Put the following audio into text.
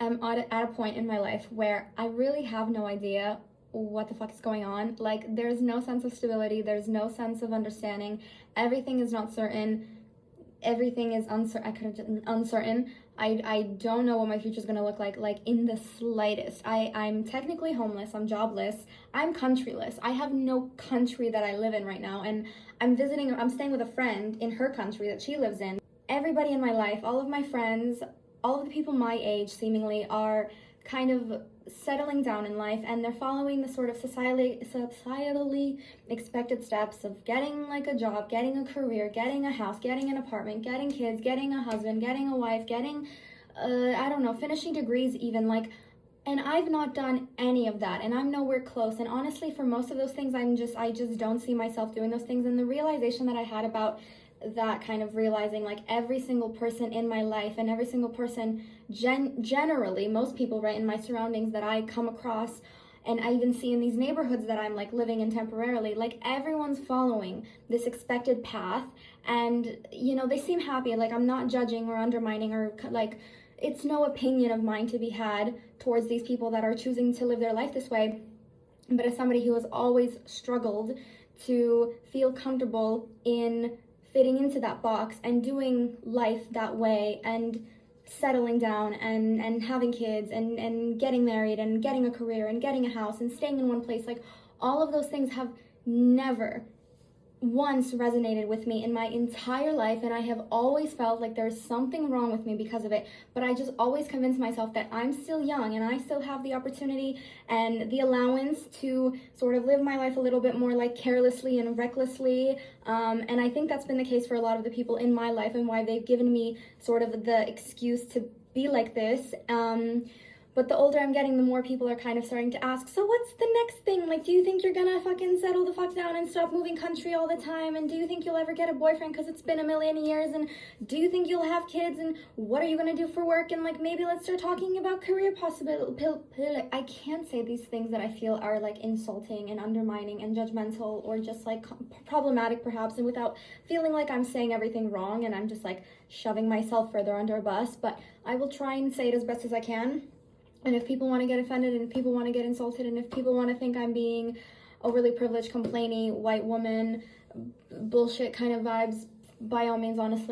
am at a point in my life where I really have no idea what the fuck is going on. Like, there's no sense of stability, there's no sense of understanding. Everything is not certain. Everything is uncertain. I don't know what my future is going to look like in the slightest. I'm technically homeless, I'm jobless, I'm countryless. I have no country that I live in right now, and I'm staying with a friend in her country that she lives in. Everybody in my life, all of my friends, all of the people my age seemingly are kind of settling down in life, and they're following the sort of societally expected steps of getting like a job, getting a career, getting a house, getting an apartment, getting kids, getting a husband, getting a wife, getting I don't know, finishing degrees even, like. And I've not done any of that, and I'm nowhere close. And honestly, for most of those things, I just don't see myself doing those things. And the realization that I had about that, kind of realizing like every single person in my life and every single person generally, most people right in my surroundings that I come across, and I even see in these neighborhoods that I'm like living in temporarily, like everyone's following this expected path, and you know, they seem happy. Like, I'm not judging or undermining, or like, it's no opinion of mine to be had towards these people that are choosing to live their life this way. But as somebody who has always struggled to feel comfortable in fitting into that box and doing life that way, and settling down and having kids and getting married and getting a career and getting a house and staying in one place, like all of those things have never once resonated with me in my entire life, and I have always felt like there's something wrong with me because of it. But I just always convince myself that I'm still young and I still have the opportunity and the allowance to sort of live my life a little bit more like carelessly and recklessly, and I think that's been the case for a lot of the people in my life, and why they've given me sort of the excuse to be like this. But the older I'm getting, the more people are kind of starting to ask, so what's the next thing? Like, do you think you're gonna fucking settle the fuck down and stop moving country all the time? And do you think you'll ever get a boyfriend because it's been a million years? And do you think you'll have kids? And what are you gonna do for work? And like, maybe let's start talking about career possibilities. I can't say these things that I feel are like insulting and undermining and judgmental, or just like problematic perhaps, and without feeling like I'm saying everything wrong and I'm just like shoving myself further under a bus. But I will try and say it as best as I can. And if people want to get offended, and if people want to get insulted, and if people want to think I'm being overly privileged, complainy, white woman, bullshit kind of vibes, by all means, honestly.